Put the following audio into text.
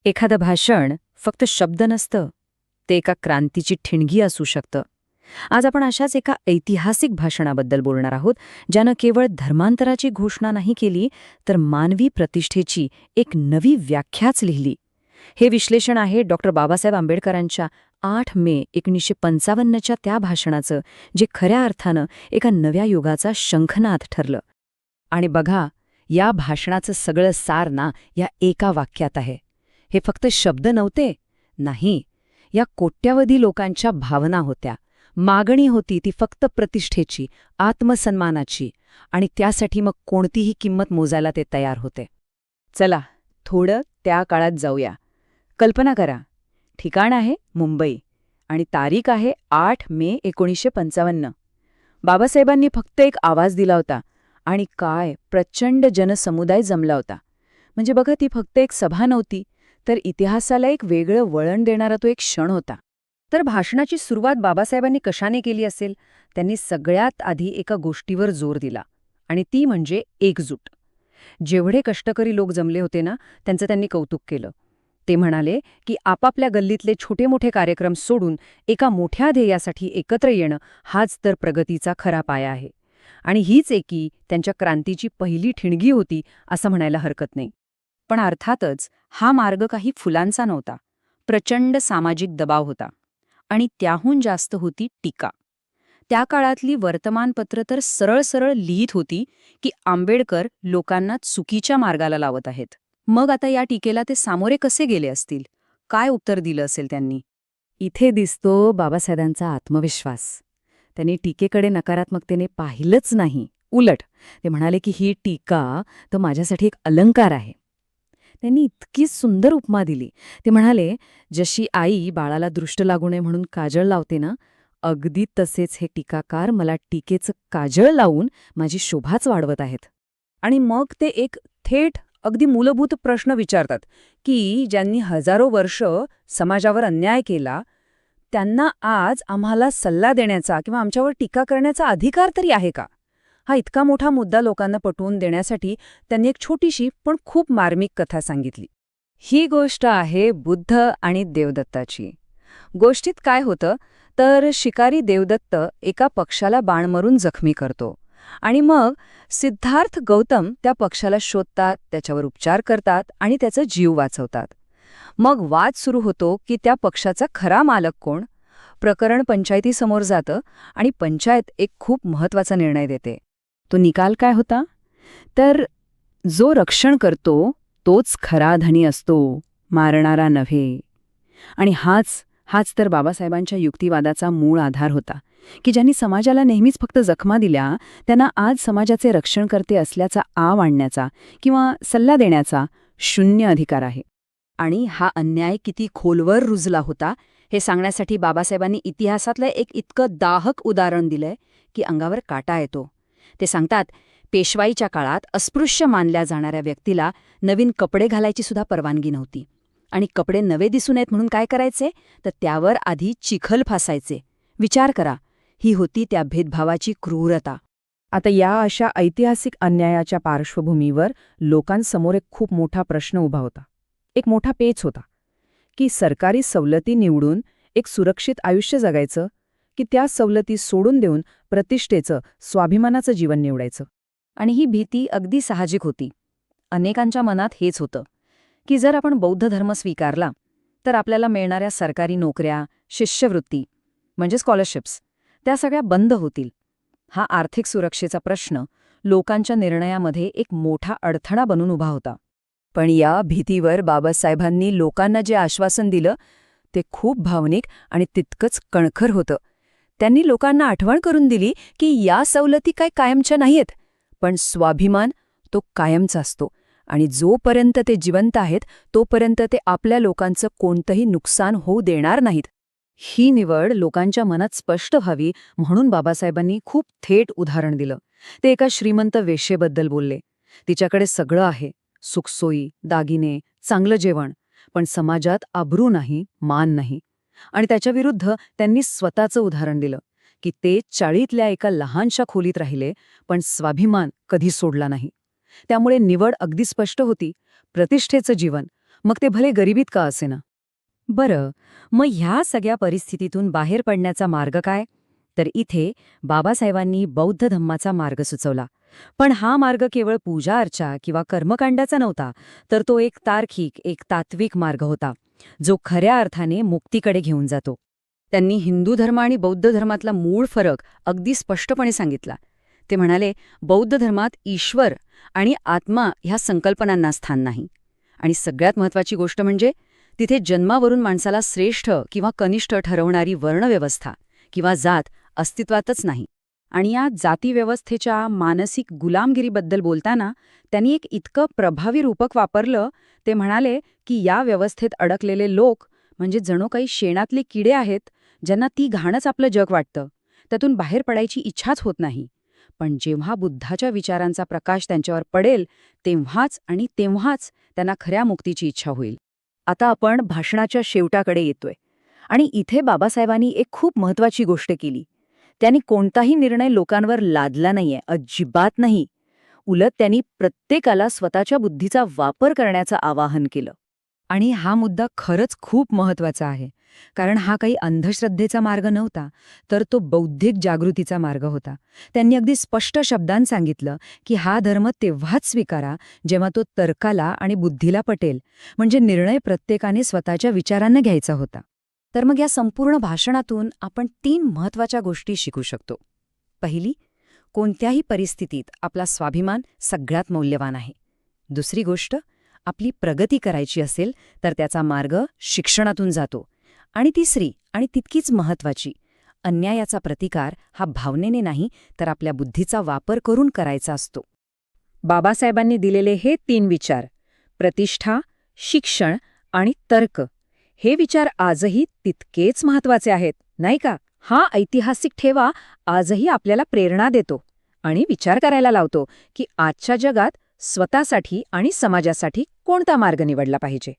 एखादं भाषण फक्त शब्द नसतं, ते एका क्रांतीची ठिणगी असू शकतं. आज आपण अशाच एका ऐतिहासिक भाषणाबद्दल बोलणार आहोत, ज्यानं केवळ धर्मांतराची घोषणा नाही केली, तर मानवी प्रतिष्ठेची एक नवी व्याख्याच लिहिली. हे विश्लेषण आहे डॉक्टर बाबासाहेब आंबेडकरांच्या 8 मे 1955च्या त्या भाषणाचं, जे खऱ्या अर्थानं एका नव्या युगाचा शंखनाद ठरलं. आणि बघा, या भाषणाचं सगळं सार ना या एका वाक्यात आहे. हे फक्त शब्द नव्हते, नाही, या कोट्यावधी लोकांच्या भावना होत्या. मागणी होती ती फक्त प्रतिष्ठेची, आत्मसन्मानाची, आणि त्यासाठी मग कोणतीही किंमत मोजायला ते तयार होते. चला थोडं त्या काळात जाऊया. कल्पना करा, ठिकाण आहे मुंबई आणि तारीख आहे 8 मे 1955. बाबासाहेबांनी फक्त एक आवाज दिला होता आणि काय प्रचंड जनसमुदाय जमला होता. म्हणजे बघा, ती फक्त एक सभा नव्हती, तर इतिहासाला एक वेगळं वळण देणारा तो एक क्षण होता. तर भाषणाची सुरुवात बाबासाहेबांनी कशाने केली असेल? त्यांनी सगळ्यात आधी एका गोष्टीवर जोर दिला, आणि ती म्हणजे एकजूट. जेवढे कष्टकरी लोक जमले होते ना, त्यांचं त्यांनी कौतुक केलं. ते म्हणाले की आपापल्या गल्लीतले छोटे मोठे कार्यक्रम सोडून एका मोठ्या ध्येयासाठी एकत्र येणं हाच तर प्रगतीचा खरा पाया आहे. आणि हीच एकी त्यांच्या क्रांतीची पहिली ठिणगी होती असं म्हणायला हरकत नाही. पण अर्थातच हा मार्ग काही फुलांचा नव्हता. प्रचंड सामाजिक दबाव होता. आणि त्याहून जास्त होती टीका. त्या काळातली वर्तमानपत्र तर सरळ सरळ लिहित होती की आंबेडकर लोकांना चुकीच्या मार्गाला लावत आहेत. मग आता या टीकेला ते सामोरे कसे गेले असतील? काय उत्तर दिलं असेल त्यांनी? इथे दिसतो बाबासाहेबांचा आत्मविश्वास. त्यांनी टीकेकडे नकारात्मकतेने पाहिलंच नाही. उलट ते म्हणाले की ही टीका तर माझ्यासाठी एक अलंकार आहे. त्यांनी इतकी सुंदर उपमा दिली. ते म्हणाले, जशी आई बाळाला दृष्ट लागू नये म्हणून काजळ लावते ना, अगदी तसेच हे टीकाकार मला टीकेचं काजळ लावून माझी शोभाच वाढवत आहेत. आणि मग ते एक थेट अगदी मूलभूत प्रश्न विचारतात की ज्यांनी हजारो वर्ष समाजावर अन्याय केला, त्यांना आज आम्हाला सल्ला देण्याचा किंवा आमच्यावर टीका करण्याचा अधिकार तरी आहे का? हा इतका मोठा मुद्दा लोकांना पटवून देण्यासाठी त्यांनी एक छोटीशी पण खूप मार्मिक कथा सांगितली. ही गोष्ट आहे बुद्ध आणि देवदत्ताची. गोष्टीत काय होतं तर शिकारी देवदत्त एका पक्षाला बाण मारून जखमी करतो, आणि मग सिद्धार्थ गौतम त्या पक्षाला शोधतात, त्याच्यावर उपचार करतात आणि त्याचा जीव वाचवतात. मग वाद सुरू होतो की त्या पक्षाचा खरा मालक कोण. प्रकरण पंचायतीसमोर जातं आणि पंचायत एक खूप महत्त्वाचा निर्णय देते. तो निकाल काय होता? तर जो रक्षण करतो तोच खरा धनी असतो, मारणारा नव्हे. आणि हाच तर बाबासाहेबांच्या युक्तिवादाचा मूळ आधार होता, की ज्यांनी समाजाला नेहमीच फक्त जखमा दिल्या, त्यांना आज समाजाचे रक्षणकर्ते असल्याचा आव आणण्याचा किंवा सल्ला देण्याचा शून्य अधिकार आहे. आणि हा अन्याय किती खोलवर रुजला होता हे सांगण्यासाठी बाबासाहेबांनी इतिहासातलं एक इतकं दाहक उदाहरण दिलंय की अंगावर काटा येतो. ते सांगतात, पेशवाईच्या काळात अस्पृश्य मानल्या जाणाऱ्या व्यक्तीला नवीन कपडे घालायची सुद्धा परवानगी नव्हती. आणि कपडे नवे दिसू नयेत म्हणून काय करायचे, तर त्यावर आधी चिखल फासायचे. विचार करा, ही होती त्या भेदभावाची क्रूरता. आता या अशा ऐतिहासिक अन्यायाच्या पार्श्वभूमीवर लोकांसमोर एक खूप मोठा प्रश्न उभा होता. एक मोठा पेच होता की सरकारी सवलती निवडून एक सुरक्षित आयुष्य जगायचं, की त्या सवलती सोडून देऊन प्रतिष्ठेचं, स्वाभिमानाचं जीवन निवडायचं. आणि ही भीती अगदी साहजिक होती. अनेकांच्या मनात हेच होतं की जर आपण बौद्ध धर्म स्वीकारला तर आपल्याला मिळणाऱ्या सरकारी नोकऱ्या, शिष्यवृत्ती म्हणजे स्कॉलरशिप्स, त्या सगळ्या बंद होतील. हा आर्थिक सुरक्षेचा प्रश्न लोकांच्या निर्णयामध्ये एक मोठा अडथळा बनून उभा होता. पण या भीतीवर बाबासाहेबांनी लोकांना जे आश्वासन दिलं ते खूप भावनिक आणि तितकंच कणखर होतं. त्यांनी लोकांना आठवण करून दिली की या सवलती काय कायमच्या नाहीयेत, पण स्वाभिमान तो कायमचा असतो, आणि जोपर्यंत ते जिवंत आहेत तोपर्यंत ते आपल्या लोकांचं कोणतंही नुकसान होऊ देणार नाहीत. ही निवड लोकांच्या मनात स्पष्ट व्हावी म्हणून बाबासाहेबांनी खूप थेट उदाहरण दिलं. ते एका श्रीमंत वेश्येबद्दल बोलले. तिच्याकडे सगळं आहे, सुखसोयी, दागिने, चांगलं जेवण, पण समाजात आबरू नाही, मान नाही. आणि त्याच्याविरुद्ध त्यांनी स्वतःचं उदाहरण दिलं की ते चाळीतल्या एका लहानशा खोलीत राहिले, पण स्वाभिमान कधी सोडला नाही. त्यामुळे निवड अगदी स्पष्ट होती, प्रतिष्ठेचं जीवन मग ते भले गरिबीत का असेना. बरं, मग ह्या सगळ्या परिस्थितीतून बाहेर पडण्याचा मार्ग काय? तर इथे बाबासाहेबांनी बौद्ध धम्माचा मार्ग सुचवला. पण हा मार्ग केवळ पूजा अर्चा किंवा कर्मकांडाचा नव्हता, तर तो एक तार्किक, एक तात्विक मार्ग होता, जो खऱ्या अर्थाने मुक्तीकडे घेऊन जातो. त्यांनी हिंदू धर्म आणि बौद्ध धर्मातला मूळ फरक अगदी स्पष्टपणे सांगितला. ते म्हणाले, बौद्ध धर्मात ईश्वर आणि आत्मा ह्या संकल्पनांना स्थान नाही. आणि सगळ्यात महत्त्वाची गोष्ट म्हणजे तिथे जन्मावरून माणसाला श्रेष्ठ किंवा कनिष्ठ ठरवणारी वर्णव्यवस्था किंवा जात अस्तित्वातच नाही. आणि या जातीव्यवस्थेच्या मानसिक गुलामगिरीबद्दल बोलताना त्यांनी एक इतकं प्रभावी रूपक वापरलं. ते म्हणाले की या व्यवस्थेत अडकलेले लोक म्हणजे जणू काही शेणातले किडे आहेत, ज्यांना ती घाणच आपलं जग वाटतं. त्यातून बाहेर पडायची इच्छाच होत नाही. पण जेव्हा बुद्धाच्या विचारांचा प्रकाश त्यांच्यावर पडेल, तेव्हाच त्यांना खऱ्या मुक्तीची इच्छा होईल. आता आपण भाषणाच्या शेवटाकडे येतोय. आणि इथे बाबासाहेबांनी एक खूप महत्वाची गोष्ट केली. त्यांनी कोणताही निर्णय लोकांवर लादला नाहीये, अजिबात नाही. उलट त्यांनी प्रत्येकाला स्वतःच्या बुद्धीचा वापर करण्याचं आवाहन केलं. आणि हा मुद्दा खरंच खूप महत्वाचा आहे, कारण हा काही अंधश्रद्धेचा मार्ग नव्हता, तर तो बौद्धिक जागृतीचा मार्ग होता. त्यांनी अगदी स्पष्ट शब्दांत सांगितलं की हा धर्म तेव्हाच स्वीकारा जेव्हा तो तर्काला आणि बुद्धीला पटेल, म्हणजे निर्णय प्रत्येकाने स्वतःच्या विचारांना घ्यायचा होता. तर मग या संपूर्ण भाषणातून आपण 3 महत्वाच्या गोष्टी शिकू शकतो. पहिली, कोणत्याही परिस्थितीत आपला स्वाभिमान सगळ्यात मौल्यवान आहे. दुसरी गोष्ट, आपली प्रगती करायची असेल तर त्याचा मार्ग शिक्षणातून जातो. आणि तिसरी आणि तितकीच महत्वाची, अन्यायाचा प्रतिकार हा भावनेने नाही तर आपल्या बुद्धीचा वापर करून करायचा असतो. बाबासाहेबांनी दिलेले हे 3 विचार, प्रतिष्ठा, शिक्षण आणि तर्क, हे विचार आजही तितकेच महत्वाचे आहेत, नाही का? हा ऐतिहासिक ठेवा आजही आपल्याला प्रेरणा देतो आणि विचार करायला लावतो की आजच्या जगात स्वतःसाठी आणि समाजासाठी कोणता मार्ग निवडला पाहिजे.